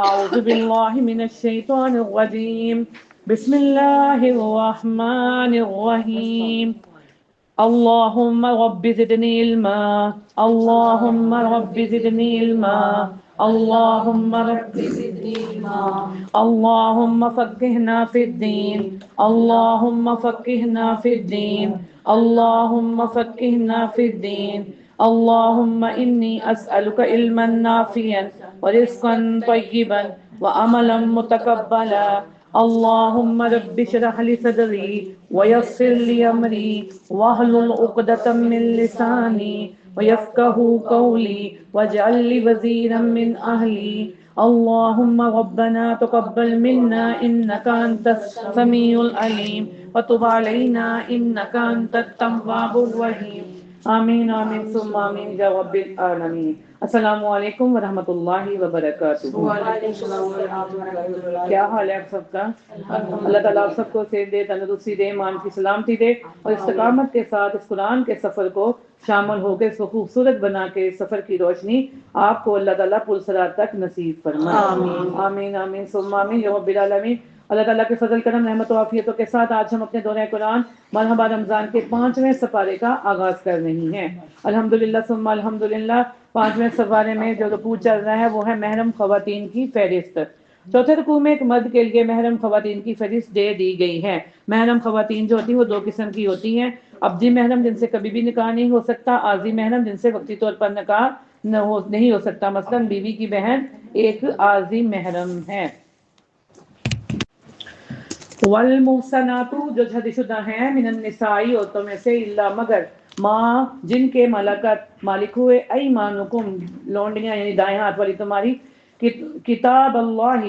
أعوذ بالله من الشيطان الرجيم. بسم الله الرحمن الرحيم. اللهم رب زدني علما. اللهم رب زدني علما. اللهم رب زدني علما. اللهم فقهنا في الدين. اللهم فقهنا في الدين. اللهم فقهنا في الدين. اللهم إني أسألك علما نافعا ورزقا طيبا وعملا متقبلا. اللهم رب اشرح لي صدري ويسر لي أمري واحلل عقدة من لساني ويفقهوا قولي واجعل لي وزيرا من أهلي. اللهم ربنا تقبل منا إنك أنت السميع العليم وتب علينا إنك أنت التواب الرحيم. آمین آمین ثم آمین یا رب العالمین. السلام علیکم ورحمۃ اللہ وبرکاتہ. کیا حال ہے آپ سب کا؟ اللہ تعالیٰ آپ سب کو صحت دے، تندرستی دے، ایمان کی سلامتی دے اور استقامت کے ساتھ اس قرآن کے سفر کو شامل ہو کے اس کو خوبصورت بنا کے سفر کی روشنی آپ کو اللہ تعالیٰ پرسرات تک نصیب فرمائے. آمین آمین آمین ثم آمین یا رب العالمین. اللہ تعالیٰ کے فضل کرم رحمت و عافیتوں کے ساتھ آج ہم اپنے دورہ قرآن مرحبا رمضان کے 5ویں سپارے کا آغاز کر رہی ہیں. الحمدللہ ثم الحمدللہ. 5ویں سپارے میں جو رکوع چل رہا ہے وہ ہے محرم خواتین کی فہرست. چوتھے رکوع میں ایک مرد کے لیے محرم خواتین کی فہرست دے دی گئی ہے. محرم خواتین جو ہوتی ہیں وہ 2 قسم کی ہوتی ہیں. ابدی محرم جن سے کبھی بھی نکاح نہیں ہو سکتا، عارضی محرم جن سے وقتی طور پر نکاح نہیں ہو سکتا. مثلا بیوی کی بہن ایک عارضی محرم ہے. والمحصنات جو حد شدہ ہیں من النساء عورتوں میں سے الا مگر ماں جن کے ملکت مالک ہوئے ایمانکم لونڈیاں یعنی دائیں ہاتھ والی تمہاری کتاب اللہ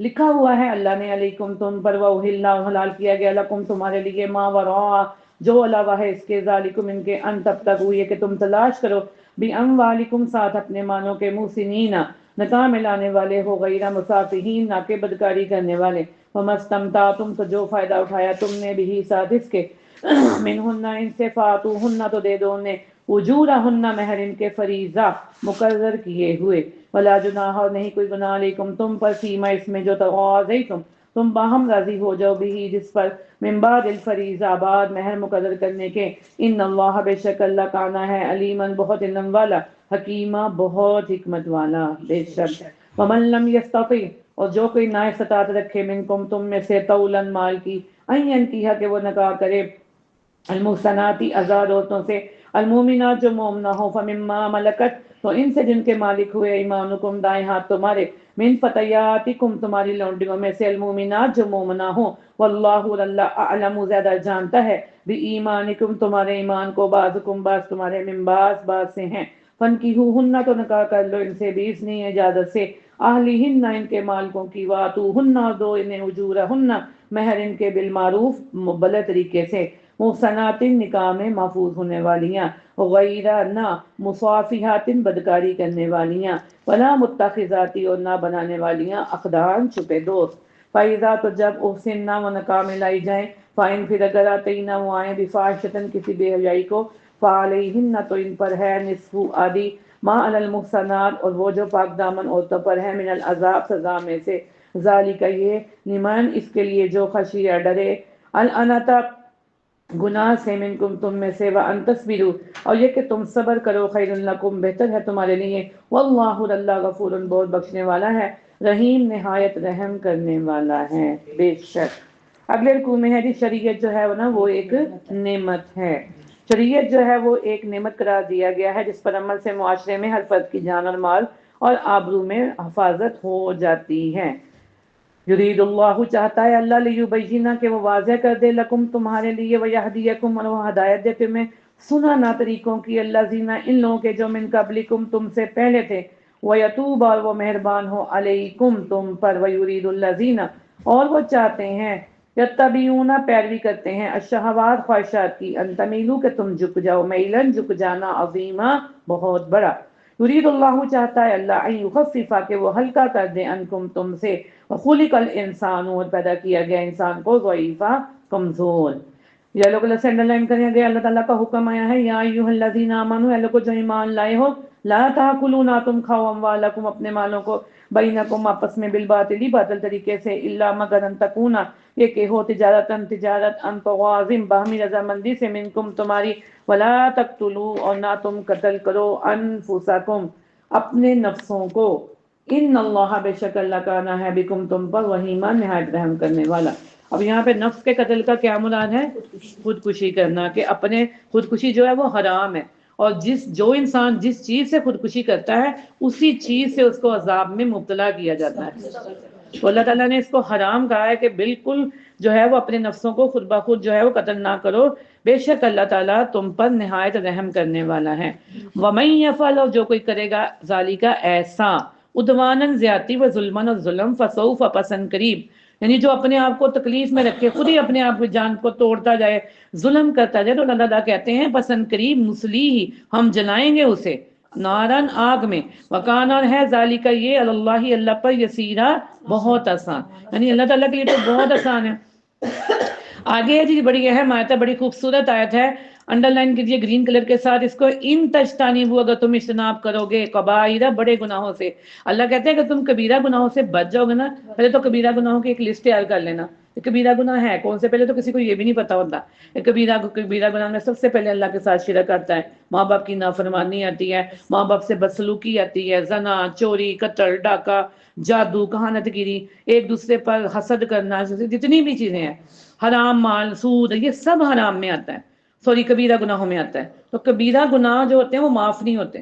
لکھا ہوا ہے اللہ نے علیکم تم پر وحل حلال کیا گیا لکم تمہارے لیے ما وراء جو علاوہ ہے اس کے ذالکم ان کے ان تب تک ہوئی ہے کہ تم تلاش کرو بھی اموالکم ساتھ اپنے مالوں کے محسنین نکاح میں لانے والے ہو غیر مسافہین نہ کہ بدکاری کرنے والے. ومستمتعتم تو جو فائدہ اٹھایا تم نے بھی ساتھ اس کے منہن ان سے فاتوہن تو دے دو انہیں اجورہن مہر ان کے فریضہ مقرر کیے ہوئے. ولا جناح اور نہیں کوئی گناہ علیکم تم پر فیما اس میں جو تغاضیتم تم باہم راضی ہو جاؤ بھی جس پر من بعد الفریضہ بعد مہر مقرر کرنے کے. ان اللہ بے شک اللہ کانا ہے علیمن بہت علم والا حکیمہ بہت حکمت والا بے شک. ومن لم یستطع اور جو کوئی نہ استطاعت رکھے منکم تم میں سے طولن مال کی این کیا کہ وہ نکاح کرے المحصناتی آزاد عورتوں سے المومنات جو مومنہ ہو فمما ملکت تو ان سے جن کے مالک ہوئے ایمانکم دائیں ہاتھ تمہارے من فتیاتکم تمہاری لونڈیوں میں سے المومنات جو مومنہ ہوں واللہ اللہ اعلم زیادہ جانتا ہے بھی ایمانکم تمہارے ایمان کو بعضکم بعض تمہارے من بعض سے ہیں. فنکحوہن تو نکاح کر لو ان سے باذن اجازت سے اہلہن ان کے مالکوں کی واتوہن دو انہیں اجورہن مہر ان کے بالمعروف مبلغ طریقے سے محصنات نکاح میں محفوظ ہونے والیاں غیر نہ مصافحات بدکاری کرنے والیاں ولا متخذاتی اور نہ بنانے والیاں اقدان چھپے دوست. فائزہ تو جب احسننا و نکاح میں لائی جائیں فائن پھر اگر آتینا وہ آئیں بفاحشۃ کسی بے حیائی کو فعلیہن تو ان پر ہے نصف آدھی ما علی المحصنات اور وہ جو پاک دامن عورتوں پر ہے من العذاب سزا میں سے. ذالک یہ لمن اس کے لیے جو خشیہ ڈرے العنت گناہ سے منکم تم میں سے وان تصبروا اور یہ کہ تم صبر کرو خیر لکم بہتر ہے تمہارے لیے. واللہ اللہ غفور بہت بخشنے والا ہے رحیم نہایت رحم کرنے والا ہے بے شک. اگلے رکوع میں ہے جی شریعت جو ہے وہ ایک نعمت ہے. شریعت جو ہے وہ ایک نعمت قرار دیا گیا ہے جس پر عمل سے معاشرے میں ہر فرد کی جان اور مال اور آبرو میں حفاظت ہو جاتی ہے. یرید اللہ چاہتا ہے اللہ لیبینہ کہ وہ واضح کر دے لکم تمہارے لیے ویہدیکم اور وہ ہدایت دے تمہیں سننا طریقوں کی اللہ زینہ ان لوگوں کے جو من قبلکم تم سے پہلے تھے ویتوب اور وہ مہربان ہو علیکم تم پر ویرید الذین اور وہ چاہتے ہیں یتبعون پیروی کرتے ہیں الشہوات خواہشات کی ان تمیلوا کہ تم جھک جاؤ میلن جھک جانا عظیما بہت بڑا. یرید اللہ چاہتا ہے اللہ ان یخفف کہ وہ ہلکا کر دے انکم تم سے وخلق الانسان اور پیدا کیا گیا انسان کو ضعیفا کمزور. یہ لوگ اللہ سے انڈر لائن کریں گے اللہ تعالیٰ کا حکم آیا ہے یا ایھا الذین آمنوا اے لوگو جو ایمان لائے ہو لا تاکلونا تم کھاؤ اموالکم اپنے مالوں کو بینکم آپس میں بالباطلی باطل طریقے سے الا مگر ان تکونا یہ کہ ہو تجارت ان تغاظم باہمی رضامندی سے منکم تمہاری ولا تقتلوا اور نہ تم قتل کرو انفسکم اپنے نفسوں کو ان اللہ بے شک اللہ کا نہ ہے بکم تم پر رحیما نہایت رحم کرنے والا۔ اب یہاں پہ نفس کے قتل کا کیا مراد ہے؟ خودکشی کرنا، کہ اپنے خودکشی جو ہے وہ حرام ہے، اور جو انسان جس چیز سے خودکشی کرتا ہے اسی چیز سے اس کو عذاب میں مبتلا کیا جاتا ہے۔ تو اللہ تعالیٰ نے اس کو حرام کہا ہے کہ بالکل جو ہے وہ اپنے نفسوں کو خود بخود جو ہے وہ قتل نہ کرو، بے شک اللہ تعالیٰ تم پر نہایت رحم کرنے والا ہے۔ وَمَن يَفْعَلْ اور جو کوئی کرے گا ذَلِکَ ایسا عدواناً زیادتی و ظلماً اور ظلم فسوف پسند قریب، یعنی جو اپنے آپ کو تکلیف میں رکھے، خود ہی اپنے آپ کی جان کو توڑتا جائے، ظلم کرتا جائے، تو اللہ تعالیٰ کہتے ہیں پسند قریب نصلیہ ہم جلائیں گے اسے نارن آگ میں، وکان اور ہے ذالک یہ اللہ اللہ پر یسیرا بہت آسان، یعنی اللہ تعالیٰ کے لیے تو بہت آسان ہے۔ آگے ہے جی بڑی اہم آیت ہے، بڑی خوبصورت آیت ہے، انڈر لائن کیجیے گرین کلر کے ساتھ اس کو، ان تجتنبوا اگر تم اجتناب کرو گے کبائر بڑے گناہوں سے۔ اللہ کہتے ہیں کہ تم کبیرہ گناہوں سے بچ جاؤ گے نا، پہلے تو کبیرہ گناہوں کی ایک لسٹ تیار کر لینا، یہ کبیرہ گناہ ہے کون سے، پہلے تو کسی کو یہ بھی نہیں پتا ہوتا۔ کبیرہ گناہ میں سب سے پہلے اللہ کے ساتھ شرک آتا ہے، ماں باپ کی نافرمانی آتی ہے، ماں باپ سے بدسلوکی آتی ہے، زنا، چوری، قتل، ڈاکہ، جادو، کہانت گیری، ایک دوسرے پر حسد کرنا، جتنی بھی چیزیں ہیں، حرام مال، سود، یہ سب حرام میں آتا ہے، سوری کبیرہ گناہوں میں آتا ہے۔ تو کبیرہ گناہ جو ہوتے ہیں وہ معاف نہیں ہوتے،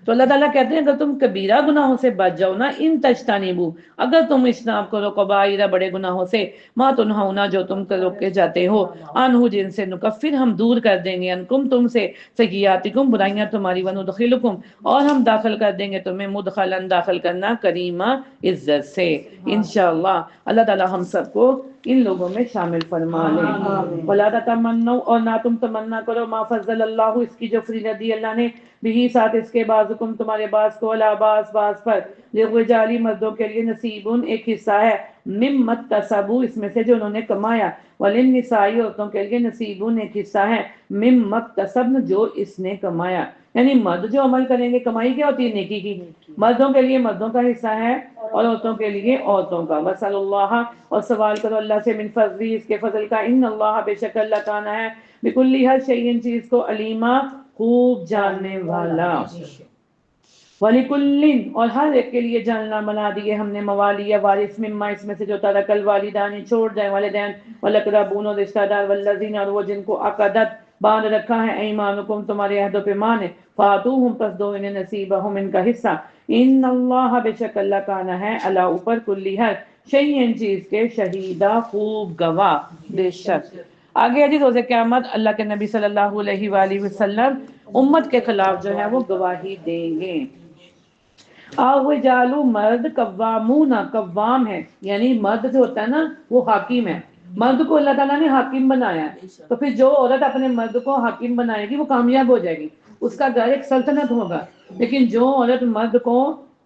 تو اللہ تعالیٰ کہتے ہیں اگر تم کبیرہ گناہوں سے بچ جاؤ نا، ان تجتنبوا اگر تم اجتناب کرو کبائر بڑے گناہوں سے، ما تنہونا جو تم روکے جاتے ہو، عنہ جن سے نکفر ہم دور کر دیں گے، انکم تم سے سیئاتکم برائیاں تمہاری، وندخلکم اور ہم داخل کر دیں گے تمہیں مدخلن داخل کرنا کریما عزت سے انشاءاللہ۔ اللہ تعالیٰ ہم سب کو ان لوگوں میں شامل فرما لے۔ ولا تتمنوا اور نہ تم تمنا کرو ما فضل اللہ اس کی جو فضیلت دی اللہ نے، بھی ساتھ اس کے بعضکم تمہارے بعض کو علی بعض پر، للرجال مردوں کے لیے نصیبن ایک حصہ ہے، مما اکتسبوا اس میں سے جو انہوں نے کمایا، وللنساء عورتوں کے لیے نصیبن ایک حصہ ہے، مما اکتسبن جو اس نے کمایا، یعنی مرد جو عمل کریں گے، کمائی کیا ہوتی ہے؟ نیکی کی، مردوں کے لیے مردوں کا حصہ ہے اور عورتوں کے لیے عورتوں کا۔ وصلی اللہ اور سوال کرو اللہ سے من فضلی اس کے فضل کا، ان اللہ بے شک اللہ کان ہے بکلی ہر شیء چیز کو علیما خوب جاننے والا۔ وَلِكُلٍّ اور ہر ایک کے لیے جاننا بنا دیے ہم نے موالی وارث مما اس میں سے جو ترک الوالدان چھوڑ جائیں والدین، والاقربون اور رشتہ دار، والذین اور وہ جن کو عقدت باندھ رکھا ہے ایمانکم تمہارے عہد و پیمان ہے، فاتوہم پس دو انہیں نصیبہم ان کا حصہ، ان اللہ بے شک اللہ کانا ہے اللہ اوپر کلی ہر شیء چیز کے شہیدہ خوب گواہ بے شک۔ آگے جی روز قیامت اللہ کے نبی صلی اللہ علیہ وآلہ وسلم امت کے خلاف جو ہے وہ گواہی دیں گے۔ الرجال مرد قوامون قوام ہے، یعنی مرد جو ہوتا ہے نا وہ حاکم ہے، مرد کو اللہ تعالیٰ نے حاکم بنایا ہے، تو پھر جو عورت اپنے مرد کو حاکم بنائے گی وہ کامیاب ہو جائے گی، اس کا گھر ایک سلطنت ہوگا، لیکن جو عورت مرد کو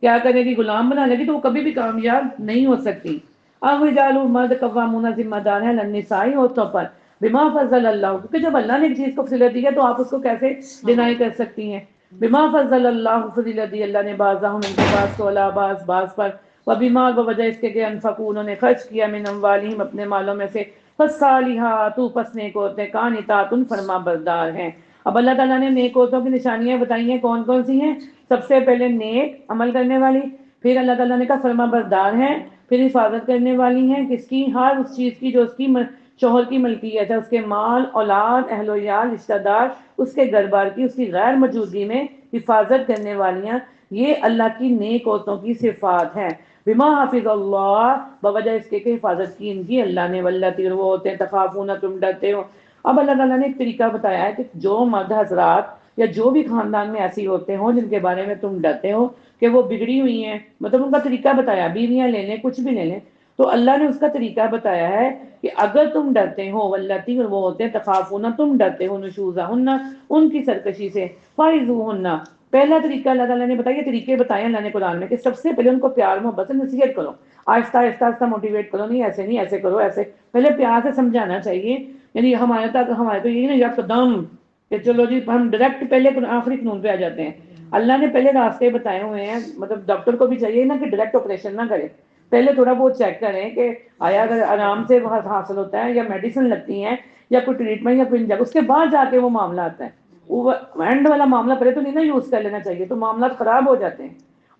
کیا کرے گی؟ غلام بنا لے گی، تو وہ کبھی بھی کامیاب نہیں ہو سکتی۔ الرجال مرد قوامون ذمہ دار ہے للنساء عورتوں پر، بما فضل اللہ کیونکہ جب اللہ نے ایک چیز کو فضیلت دی ہے تو آپ اس کو کیسے ڈینائی کر سکتی ہیں؟ بما فضل اللہ فضیلت دی اللہ نے بعضهم ان کے بعض کو علی بعض پر، وبما بوجہ اس کے کہ انفقوا انہوں نے خرچ کیا من اموالہم اپنے مالوں میں سے، فالصالحات پس نیک عورتیں قانتات فرما بردار ہیں۔ اب اللہ تعالیٰ نے نیک عورتوں کی نشانیاں بتائی ہیں، کون کون سی ہیں؟ سب سے پہلے نیک عمل کرنے والی، پھر اللہ تعالیٰ نے کہا فرما بردار ہیں، پھر حفاظت کرنے والی ہیں کس کی؟ ہر اس چیز کی جو اس کی شوہر کی ملکیت ہے، اس کے مال، اولاد، اہل و عیال، رشتہ دار، اس کے گھر بار کی، اس کی غیر موجودگی میں حفاظت کرنے والیاں، یہ اللہ کی نیک عورتوں کی صفات ہے۔ بما حافظ اللہ بوجہ اس کے کہ حفاظت کی ان کی اللہ نے، واللاتی وہ ہوتے ہیں تخافون تم ڈرتے ہو۔ اب اللہ تعالیٰ نے ایک طریقہ بتایا ہے کہ جو مرد حضرات یا جو بھی خاندان میں ایسی عورتیں ہوں جن کے بارے میں تم ڈرتے ہو کہ وہ بگڑی ہوئی ہیں، مطلب ان کا طریقہ بتایا، بیویاں لے لیں کچھ بھی لے لیں، تو اللہ نے اس کا طریقہ بتایا ہے کہ اگر تم ڈرتے ہو، واللاتی وہ ہوتے ہیں تخافون تم ڈرتے ہو، نشوزہن ان کی سرکشی سے، فائزوہن پہلا طریقہ اللہ تعالیٰ نے بتایا، طریقے بتائے اللہ نے قرآن میں کہ سب سے پہلے ان کو پیار محبت سے نصیحت کرو، آہستہ آہستہ موٹیویٹ کرو، نہیں ایسے نہیں ایسے کرو، ایسے پہلے پیار سے سمجھانا چاہیے، یعنی ہمارے تو یہی نا یکدم کہ چلو جی ہم ڈائریکٹ پہلے آخری قانون پہ آ جاتے ہیں، اللہ نے پہلے راستے بتائے ہوئے ہیں، مطلب ڈاکٹر کو بھی چاہیے نا کہ ڈائریکٹ آپریشن نہ کرے، پہلے تھوڑا بہت چیک کریں کہ آیا اگر آرام سے حاصل ہوتا ہے یا میڈیسن لگتی ہیں یا کوئی ٹریٹمنٹ یا کوئی انجیکشن، اس کے بعد جا کے وہ معاملہ آتا ہے۔ وہ اینڈ والا معاملہ پہلے تو نہیں نا یوز کر لینا چاہیے، تو معاملات خراب ہو جاتے ہیں۔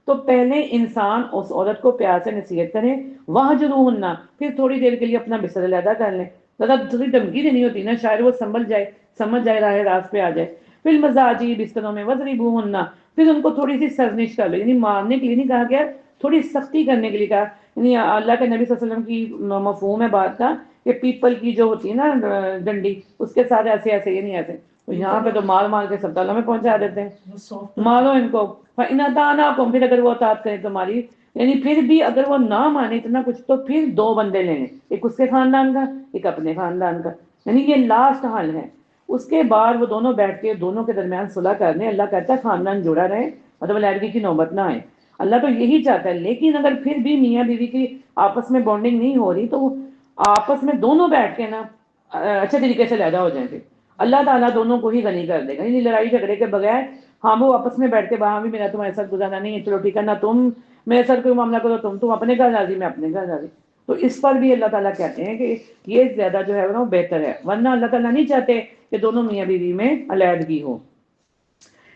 تو پہلے انسان اس عورت کو پیار سے نصیحت کرے، وَاهْجُرُوهُنَّ، پھر تھوڑی دیر کے لیے اپنا بستر علیحدہ کر لیں، زیادہ تھوڑی دھمکی دینی ہوتی نا، شاید وہ سنبھل جائے، سمجھ جائے، راہ راست پہ آ جائے۔ پھر مزاجی بستروں میں وَضْرِبُوهُنَّ، پھر ان کو تھوڑی سی سرزنش کر لو، یعنی مارنے کے لیے نہیں کہا گیا، تھوڑی سختی کرنے کے لیے کہا، یعنی اللہ کے نبی صلی اللہ علیہ وسلم کی مفہوم ہے بات کا کہ پیپل کی جو ہوتی ہے نا ڈنڈی، اس کے ساتھ ایسے ایسے یہ نہیں ایسے، تو یہاں پہ تو مال مال کے سب میں پہنچا دیتے ہیں، مارو ان کو، فَإِنْ أَطَاعْنَاكُمْ، پھر اگر وہ اطاعت کریں تمہاری، یعنی پھر بھی اگر وہ نہ مانے اتنا کچھ تو پھر 2 بندے لیں، ایک اس کے خاندان کا، ایک اپنے خاندان کا، یعنی یہ لاسٹ حل ہے۔ اس کے بعد وہ دونوں بیٹھ کے دونوں کے درمیان صلح کرنے، اللہ کہتا ہے خاندان جوڑا رہے، مطلب علیحدگی کی نوبت نہ آئے، اللہ تو یہی چاہتا ہے۔ لیکن اگر پھر بھی میاں بیوی کی آپس میں بانڈنگ نہیں ہو رہی تو آپس میں دونوں بیٹھ کے نا اچھے طریقے سے علیحدہ ہو جائیں، پھر اللہ تعالیٰ دونوں کو ہی غنی کر دے گا، یعنی لڑائی جھگڑے کے بغیر، ہاں وہ آپس میں بیٹھ کے وہاں بھی میرا تمہارے ساتھ گزارنا نہیں ہے، چلو ٹھیک ہے، نہ تم میرے ساتھ کوئی معاملہ کرو، تم اپنے گھر راضی، میں اپنے گھر راضی، تو اس پر بھی اللہ تعالیٰ کہتے ہیں کہ یہ زیادہ جو ہے وہ بہتر ہے، ورنہ اللہ تعالیٰ نہیں چاہتے کہ دونوں میاں بیوی میں علیحدگی ہو۔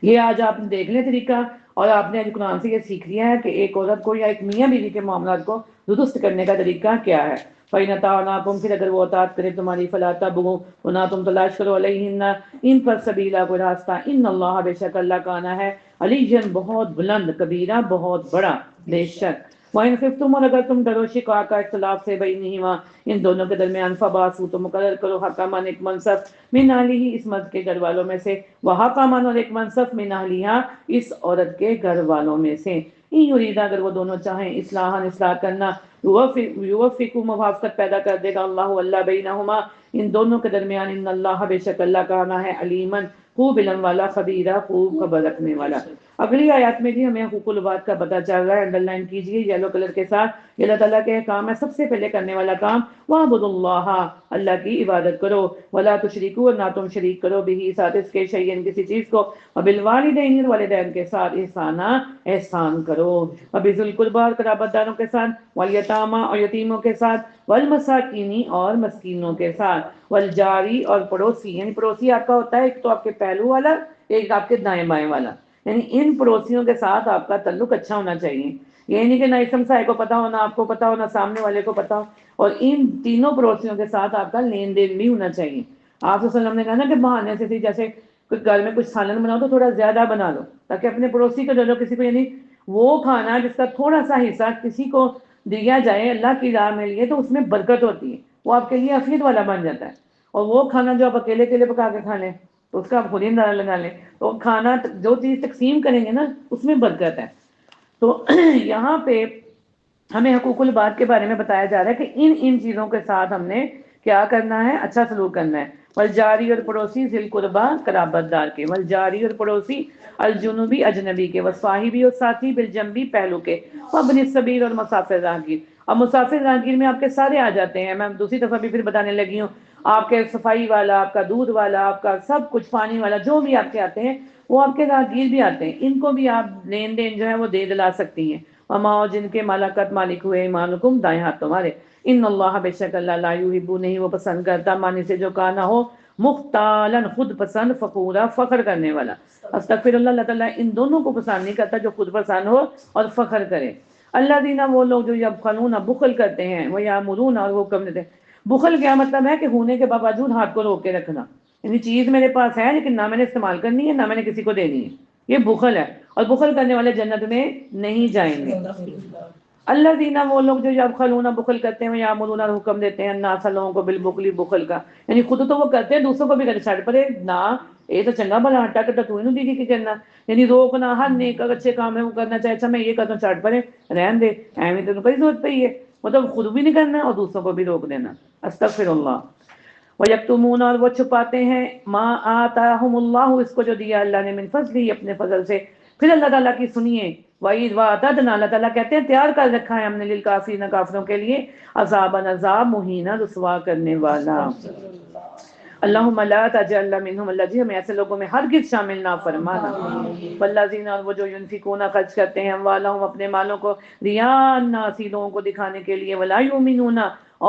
یہ آج آپ نے دیکھ لیں طریقہ، اور آپ نے آج قرآن سے یہ سیکھ لیا ہے کہ ایک عورت کو یا ایک میاں بیوی کے معاملات کو درست کرنے کا طریقہ کیا ہے۔ فَإِنْ أَطَاعْنَاكُمْ، پھر اگر وہ اطاعت کرے تمہاری، فَلَا تَبْغُوا، تو نہ تم تلاش کرو عَلَيْهِنَّ، ان پر سبیلا، کوئی راستہ، ان اللہ، بے شک اللہ کانا ہے، علیٰ بہت بلند، کبیرہ بہت بڑا، بے شک۔ وَإِنْ خِفْتُمْ، اور اگر تم ڈرو شقاق اختلاف سے، بینہما، ان دونوں کے درمیان، فبعثوا، تو مقرر کرو، حکما، ایک منصف، من اہلہ، اس مرد کے گھر والوں میں سے، وحکما، اور ایک منصف، من اہلہا، اس عورت کے گھر والوں میں سے، ان یریدا، اگر وہ دونوں چاہیں، اصلاحا، اصلاح کرنا، یوفقوا، موافقت پیدا کر دے گا اللہ، اللہ بینہما، ان دونوں کے درمیان، ان اللہ، بے شک اللہ کانا ہے، علیمن، خوب علم والا، خبیرہ، خوب خبر رکھنے والا۔ اگلی آیات میں بھی ہمیں حقوق العباد کا پتہ چل رہا ہے، انڈر لائن کیجیے یلو کلر کے ساتھ، یہ اللہ تعالیٰ کے کام ہے، سب سے پہلے کرنے والا کام، وَاعْبُدُوا اللَّهَ، اللہ کی عبادت کرو، وَلَا تُشْرِكُوا، نہ تم شریک کرو، بِهِ، ساتھ اس کے، شیئن، کسی چیز کو، وَبِالْوَالِدَيْنِ، والدین کے ساتھ، احسانا، احسان کرو، وَبِذِي الْقُرْبَى، قرابت داروں کے ساتھ، وَالْيَتَامَى، اور یتیموں کے ساتھ، وَالْمَسَاكِينِ، اور مسکینوں کے ساتھ، وَالْجَارِ، اور پڑوسی، یعنی پڑوسی آپ کا ہوتا ہے ایک تو آپ کے پہلو والا، ایک آپ کے دائیں بائیں والا، یعنی ان پڑوسیوں کے ساتھ آپ کا تعلق اچھا ہونا چاہیے، یہ نہیں کہ نہ اسم صاحب کو پتا ہو، نہ آپ کو پتا ہو، نہ سامنے والے کو پتا ہو، اور ان تینوں پڑوسیوں کے ساتھ آپ کا لین دین بھی ہونا چاہیے۔ آپ صلی اللہ علیہ وسلم نے کہا نا کہ بہانے سے جیسے کوئی گھر میں کچھ سالن بناؤ تو تھوڑا زیادہ بنا لو، تاکہ اپنے پڑوسی کو دے دو، کسی کو، یعنی وہ کھانا جس کا تھوڑا سا حصہ کسی کو دیا جائے اللہ کی راہ میں لیے تو اس میں برکت ہوتی ہے، وہ آپ کے لیے عافیت والا بن جاتا ہے، اور وہ کھانا جو آپ اکیلے اکیلے پکا کے کھا لیں تو اس کا آپ خود ہی اندازہ لگا لیں، تو کھانا جو چیز تقسیم کریں گے نا اس میں برکت ہے۔ تو یہاں پہ ہمیں حقوق العباد کے بارے میں بتایا جا رہا ہے کہ ان چیزوں کے ساتھ ہم نے کیا کرنا ہے، اچھا سلوک کرنا ہے۔ والجاری، اور پڑوسی، ذی القربیٰ، قرابت دار کے، والجاری، اور پڑوسی، الجنوبی، اجنبی کے، والصاحبی، اور ساتھی، بالجنبی، پہلو کے، وابن السبیل، اور مسافر راہگیر۔ اب مسافر راہگیر میں آپ کے سارے آ جاتے ہیں، میں دوسری دفعہ بھی پھر بتانے لگی ہوں، آپ کے صفائی والا، آپ کا دودھ والا، آپ کا سب کچھ، پانی والا، جو بھی آپ کے آتے ہیں وہ آپ کے راہگیر بھی آتے ہیں، ان کو بھی آپ لین دین جو ہے وہ دے دلا سکتی ہیں۔ وما، جن کے مالکت مالک ہوئے، ایمانکم، دائیں ہاتھ تمہارے، ان اللہ، بے شک اللہ، لا یحب، نہیں وہ پسند کرتا، معنی سے جو کانا ہو، مختالاً، خود پسند، فخورا، فخر کرنے والا، استغفر اللہ، اللہ تعالیٰ ان دونوں کو پسند نہیں کرتا، جو خود پسند ہو اور فخر کرے۔ اللہ دینا، وہ لوگ جو یبخلون، بخل کرتے ہیں، وہ یامرون، اور وہ حکم دیتے ہیں۔ بخل کیا مطلب ہے کہ ہونے کے باوجود ہاتھ کو روک کے رکھنا، یعنی چیز میرے پاس ہے لیکن نہ میں نے استعمال کرنی ہے، نہ میں نے کسی کو دینی ہے، یہ بخل ہے، اور بخل کرنے والے جنت میں نہیں جائیں گے۔ اللہ دینا، وہ لوگ جو یبخلون، بخل کرتے ہیں، یامرون، اور حکم دیتے ہیں، الناس، لوگوں کو، بالبخل، بخل کا، یعنی خود تو وہ کرتے ہیں، دوسروں کو بھی کرتے، چھڑ پڑے نہ، یہ تو چنگا بھلا ہٹا کرتا تو انہوں دیگی کی کرنا، یعنی روکنا، ہر نیک اچھے کام ہے وہ کرنا چاہے، اچھا میں یہ کرتا ہوں، چھڑ پڑے، رہن دے، ایویں تو کوئی ضرورت پہ ہی ہے، مطلب خود بھی نہیں کرنا اور دوسروں کو بھی روک دینا، استغفر اللہ۔ وَيَكْتُمُونَ، اور وہ چھپاتے ہیں، ما آتاہم اللہ، اس کو جو دیا اللہ نے، من فضلہ، اپنے فضل سے۔ پھر اللہ تعالیٰ کی سنیے، وَإِذْ وَأَعْتَدْنَا، اللہ تعالیٰ کہتے ہیں تیار کر رکھا ہے ہم نے، للکافرین، کافروں کے لیے، عذابًا، عذاب، مہینہ، رسوا کرنے والا۔ اللہم لا تجعلنا منہم، اللہ جی ہمیں ایسے لوگوں میں ہرگز شامل نہ فرمانا۔ والذین، اور وہ جو ینفقون خرچ کرتے ہیں اموالہم اپنے مالوں کو، ریاء الناس لوگوں کو دکھانے کے لیے، ولا یؤمنون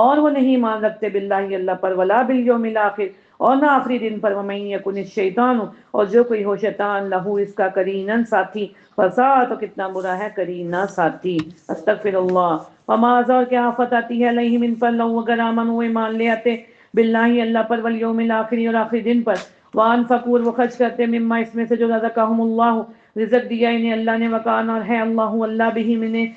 اور وہ نہیں مان رکھتے باللہ اللہ پر، ولا بالیوم الاخر اور نہ آخری دن پر، ومن یکن الشیطان اور جو کوئی ہو شیطان لہو اس کا قریناً ساتھی، فساء تو کتنا برا ہے قرینہ ساتھی۔ استغفر اللہ۔ وما اور کیا آفت آتی ہے علیہم ان پر، لو اگر آمنوا ایمان لے آتے باللہ اللہ پر، والیوم الاخر اور آخری دن پر، وانفقوا وہ خرچ کرتے مما اس میں سے جو رزقہم اللہ رزق دیا انہیں اللہ نے، وکان اور ہے اللہ اللہ بہم انہیں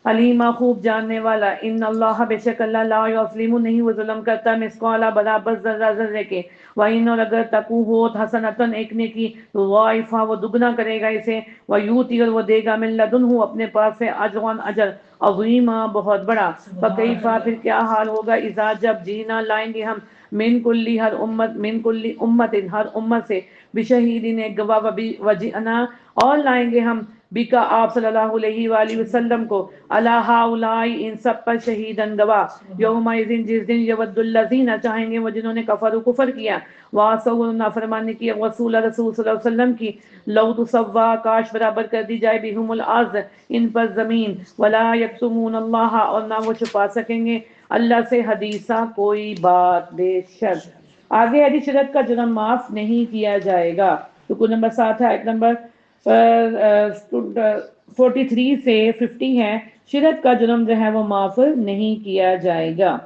علیما خوب جاننے والا۔ ان اللہ بے شک اللہ لا یظلم نہیں وہ ظلم کرتا، مثقال برابر ذرہ ذرے کے، وَإِنَّ اور اگر تقو ہو حسنۃ ایک نیکی تو ضاعفہ وہ دگنا کرے گا اسے، ویؤتی اور وہ دے گا من لدنہ اپنے پاس سے اجرا اجر عظیما بہت بڑا۔ فکیفا پھر کیا حال ہوگا، اذا جب جینا لائیں گے ہم من کلی ہر امت من کلی امت ہر امت سے بشہید ایک گواہ، وجئنا اور لائیں گے ہم بکا آپ صلی اللہ علیہ وآلہ وسلم کو، علی ہؤلاء ان سب پر شہیدن گواہ، یومئذ جس دن یود الذین چاہیں گے وہ جنہوں نے کفروا کفر کیا، وعصوا نافرمانی کی، رسول رسول صلی اللہ علیہ وسلم کی، لو تسوا کاش برابر کر دی جائے بہم الارض ان پر زمین، ولا یکتمون اللہ اور نہ وہ چھپا سکیں گے اللہ سے حدیثہ کوئی بات، بے شک آگے ہے شرک کا جرم معاف نہیں کیا جائے گا۔ رکو نمبر 7 ہے، آیت نمبر 43 سے 50 ہے، شرک کا جرم جو ہے وہ معاف نہیں کیا جائے گا۔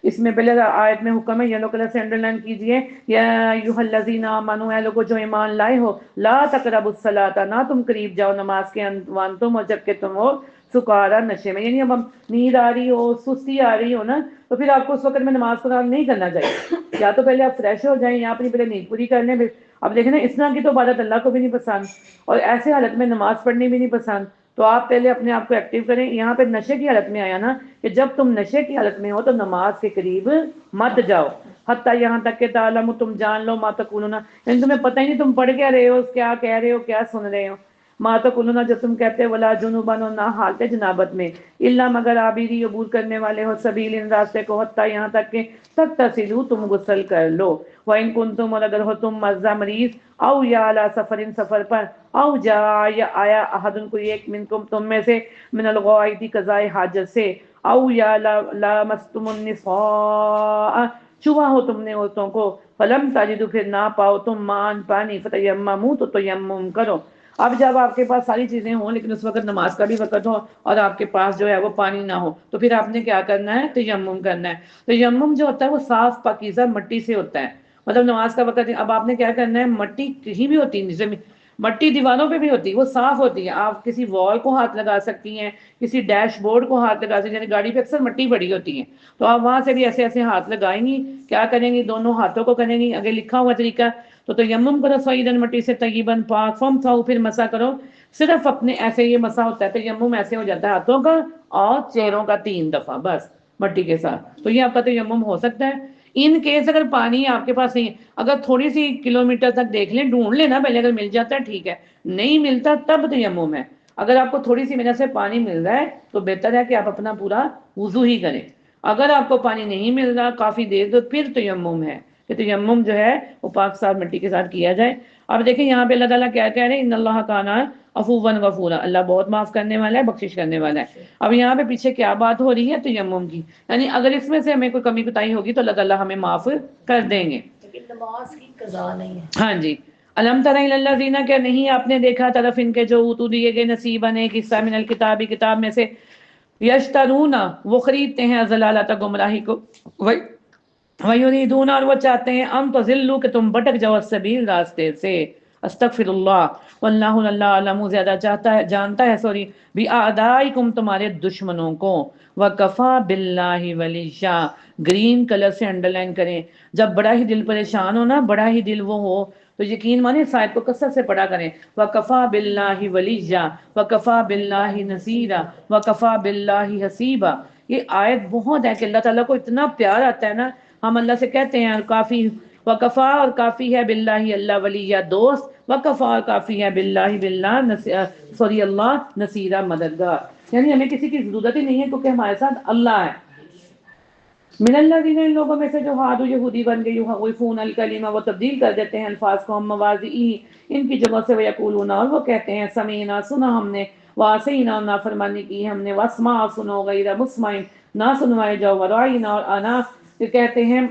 اس میں پہلے آیت میں حکم ہے، یلو کلر سے انڈرلائن کیجئے، یا ایھا الذین آمنوا اے لوگو جو ایمان لائے ہو، لا تقربوا الصلاۃ نہ تم قریب جاؤ نماز کے، وانتم اور جبکہ تم ہو سکارا نشے میں، یعنی اب ہم نیند آ رہی ہو سستی آ رہی ہو نا تو پھر آپ کو اس وقت میں نماز قرآن نہیں کرنا چاہیے، یا تو پہلے آپ فریش ہو جائیں یا اپنی پہلے نیند پوری کر لیں۔ اب دیکھیں نا، اس طرح کی تو عبادت اللہ کو بھی نہیں پسند اور ایسے حالت میں نماز پڑھنی بھی نہیں پسند، تو آپ پہلے اپنے آپ کو ایکٹیو کریں۔ یہاں پہ نشے کی حالت میں آیا نا کہ جب تم نشے کی حالت میں ہو تو نماز کے قریب مت جاؤ، حتیٰ یہاں تک کہ تعلم تم جان لو ما تقولون، یعنی تمہیں پتہ ہی نہیں تم پڑھ کیا رہے ہو، کیا کہہ رہے ہو، کیا سن رہے ہو، ما تقولون جو تم کہتے ہو، ولا جنوبا نہ حالت جنابت میں، الا مگر عابری عبور کرنے والے ہو سبیل ان راستے کو، حتیٰ یہاں تک کہ تغتسلوا تم غسل کر لو، وَإِن كُنتُمْ اور اگر ہو تم مرضى مریض، او یا علی سفر سفر پر، او جا یا آیا احد کوئی ایک منکم تم میں سے، من الغائط قضائے حاجت سے، او یا لامستم النساء چھوا ہو تم نے عورتوں کو، فلم تجدوا پھر نہ پاؤ تم مان پانی، فتیمموا تو تیمم کرو۔ اب جب آپ کے پاس ساری چیزیں ہوں لیکن اس وقت نماز کا بھی وقت ہو اور آپ کے پاس جو ہے وہ پانی نہ ہو تو پھر آپ نے کیا کرنا ہے، تیمم کرنا ہے۔ تیمم جو ہوتا ہے وہ صاف پاکیزہ مٹی سے ہوتا ہے، مطلب نماز کا وقت ہے، اب آپ نے کیا کرنا ہے، مٹی کہیں بھی ہوتی ہے، مٹی دیواروں پہ بھی ہوتی ہے، وہ صاف ہوتی ہے، آپ کسی وال کو ہاتھ لگا سکتی ہیں، کسی ڈیش بورڈ کو ہاتھ لگا سکتی ہیں، یعنی گاڑی پہ اکثر مٹی پڑی ہوتی ہے تو آپ وہاں سے بھی ایسے ایسے ہاتھ لگائیں گی، کیا کریں گی، دونوں ہاتھوں کو کریں گی، آگے لکھا ہوا طریقہ، تو تیمم کرو سعیدن مٹی سے طیباً پاک، فمسحوا پھر مسح کرو، صرف اپنے ایسے یہ مسح ہوتا ہے، تیمم ایسے ہو جاتا ہے ہاتھوں کا اور چہروں کا 3 دفعہ بس مٹی کے ساتھ، تو یہ آپ کا تیمم ہو سکتا ہے۔ ان کیس اگر پانی آپ کے پاس نہیں ہے، اگر تھوڑی سی کلومیٹر تک دیکھ لیں، ڈھونڈ لینا پہلے، اگر مل جاتا ہے ٹھیک ہے، نہیں ملتا تب تیمم ہے۔ اگر آپ کو تھوڑی سی محنت سے پانی مل رہا ہے تو بہتر ہے کہ آپ اپنا پورا وضو ہی کریں، اگر آپ کو پانی نہیں مل رہا کافی دیر تو پھر تیمم ہے کہ تیمم جو ہے وہ پاک صاف مٹی کے ساتھ کیا جائے۔ اب دیکھیں یہاں پہ اللہ تعالیٰ کیا کہہ رہے ہیں، ان اللہ کان عفوا غفورا، اللہ بہت معاف کرنے والا ہے، بخشش کرنے والا ہے۔ اب یہاں پہ پیچھے کیا بات ہو رہی ہے، تیمم کی، یعنی اگر اس میں سے ہمیں کوئی کمی کوتاہی ہوگی تو اللہ تعالیٰ ہمیں معاف کر دیں گے، لیکن نماز کی قضا نہیں ہے۔ ہاں جی۔ الم تر الی الذین، کیا نہیں آپ نے دیکھا طرف ان کے جو اوتو دیے گئے نصیبا ایک حصہ من الکتاب کتاب میں سے، یشترون وہ خریدتے ہیں ضلالت گمراہی کو، وَيُرِيدُونَ اور وہ چاہتے ہیں ان تضلوا کہ تم بھٹک جاؤ السبیل راستے سے، استغفر اللہ، واللہ اللہ علم زیادہ جانتا ہے بِأَعْدَائِكُمْ تمہارے دشمنوں کو، وَكَفَى بِاللَّهِ وَلِيًّا گرین کلر سے انڈرلائن کریں، جب بڑا ہی دل پریشان ہو نا، بڑا ہی دل وہ ہو تو یقین مانے اس آیت کو کثرت سے پڑھا کریں، وَكَفَى بِاللَّهِ وَلِيًّا وَكَفَى بِاللَّهِ نَصِيرًا وَكَفَى بِاللَّهِ حَسِيبًا۔ یہ آیت بہت ہے کہ اللہ تعالیٰ کو اتنا پیار آتا ہے نا، ہم اللہ سے کہتے ہیں کافی، وکفا اور کافی ہے باللہ اللہ ولی دوست، وکفا اور کافی ہے باللہ اللہ نصیرہ مددگار، یعنی ہمیں کسی کی ضرورت ہی نہیں ہے کیونکہ ہمارے ساتھ اللہ ہے۔ من الذین، ان لوگوں میں سے جو ہادو یہودی بن گئے، یحرفون الکلمہ، وہ تبدیل کر دیتے ہیں الفاظ کو ہم مواضعی ان کی جگہوں سے، ویقولون، اور وہ کہتے ہیں سمیعنا، سنا ہم نے، وعصینا، نافرمانی کی ہم نے، واسمع، سنو، غیر مسمع، نہ سنوائے جاؤ، ورائنا، اور انا کہتے ہیں،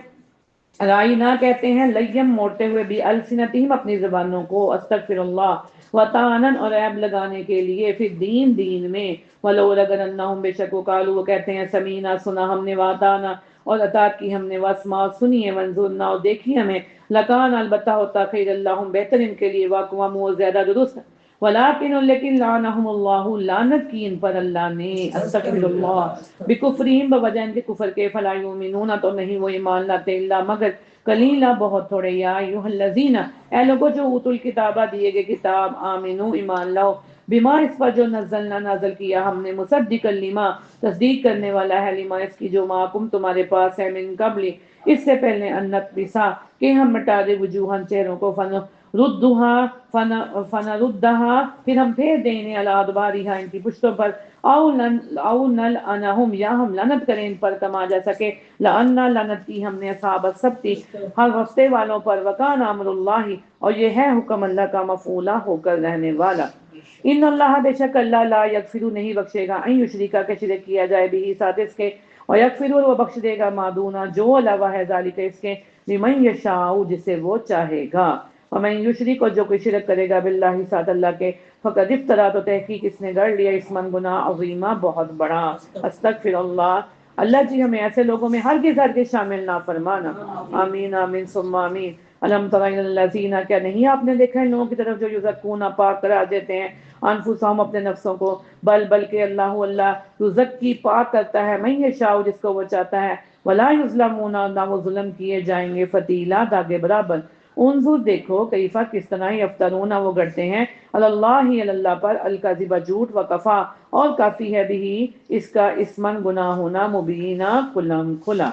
رائنا کہتے ہیں، لیم، موڑتے ہوئے، بھی السنتہم، اپنی زبانوں کو، استغفر اللہ، وطانن، اور عیب لگانے کے لیے، پھر دین میں، ولو اگر انہم، بے شک وہ، قالوا، وہ کہتے ہیں سمینا، سنا ہم نے، واتانا، اور اطاعت کی ہم نے، واسمع، سنیے، منظورنا، اور دیکھی ہمیں، لکان، البتہ ہوتا، خیر اللہم، بہتر ان کے لیے، واقوام، وہ زیادہ درست، ولیکن، لیکن، لعنہم اللہ، لعنت کی ان پر اللہ نے، استغفر اللہ، بکفرہم، بوجہ ان کے کفر کے، فلا یؤمنون، تو نہیں وہ ایمان لاتے، الا مگر، قلیلا، بہت تھوڑے، یا ایھا الذین، اے لوگوں جو اوتوا الکتابہ، دیے گئے کتاب، آمنو، ایمان لاؤ، بما، اس پر جو نزلنا، نازل کیا ہم نے، مصدقا لما، تصدیق کرنے والا ہے، لما، اس کی جو معکم، تمہارے پاس ہے، من قبل، اس سے پہلے، ان نطمسا، کہ ہم مٹا دے، وجوہن، چہروں کو، فنردھا، پھر ہم پھیر دیں انہیں، علی ادبارہا، ان کی پشتوں پر، او نلعنہم، یا ہم لعنت کریں ان پر، کما، جیسا کہ، لعنا، لعنت کی ہم نے، اصحاب السبت، ہر ہفتے والوں پر، وکان امر اللہ، اور یہ ہے حکم اللہ کا، مفعولا، ہو کر رہنے والا، ان اللہ، بے شک اللہ، لا یغفر، نہیں بخشے گا، ان یشرکا، کہ شرک کیا جائے، بھی، ساتھ اس کے، اور یغفر، اور وہ بخش دے گا، ما دون، جو علاوہ ہے، ذالک، اس کے، لمن یشاء، جسے وہ چاہے گا، ومن یشرک، اور جو کوئی شرک کرے گا، باللہ، ساتھ اللہ کے، فقد افترا، تو تحقیق اس نے گڑھ لیا، اسمن، گناہ، عظیما، بہت بڑا، استغفر اللہ، اللہ جی ہمیں ایسے لوگوں میں ہرگز ہرگز شامل نہ فرمانا، آمین، آمین، ثم آمین۔ الم تر الی الذین، کیا نہیں آپ نے دیکھا ان لوگوں کی طرف جو یزکون، پاک قرار دیتے ہیں، انفسہم، اپنے نفسوں کو، بلکہ اللہ یزکی، پاک کرتا ہے، من یشاء، جس کو وہ چاہتا ہے، ولا یظلمون، نہ وہ ظلم کیے جائیں گے، فتیلا، داغے برابر، انظر، دیکھو، کیفا، کس طرح، یفترون، وہ گڑتے ہیں، اللہ پر، الکذب، جھوٹ، وکفا، اور کافی ہے، بھی، اس کا، اسمن، گناہ ہونا، مبینہ، کھلا۔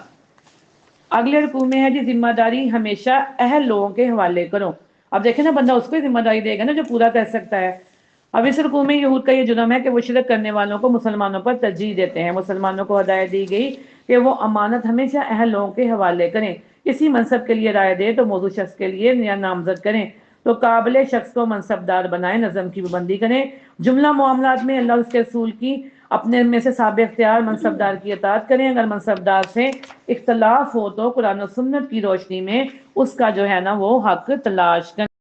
اگلے رکوع میں ہے جی، ذمہ داری ہمیشہ اہل لوگوں کے حوالے کرو۔ اب دیکھیں نا، بندہ اس کو ہی ذمہ داری دے گا نا جو پورا کر سکتا ہے۔ اب اس رکوع میں یہود کا یہ جرم ہے کہ وہ شرک کرنے والوں کو مسلمانوں پر ترجیح دیتے ہیں۔ مسلمانوں کو ہدایت دی گئی کہ وہ امانت ہمیشہ اہل لوگوں کے حوالے کریں۔ کسی منصب کے لیے رائے دیں تو موضوع شخص کے لیے یا نامزد کریں تو قابل شخص کو منصب دار بنائیں، نظم کی پابندی کریں۔ جملہ معاملات میں اللہ اور اس کے رسول کی اپنے میں سے صاحب اختیار منصب دار کی اطاعت کریں۔ اگر منصب دار سے اختلاف ہو تو قرآن و سنت کی روشنی میں اس کا جو ہے نا وہ حق تلاش کریں۔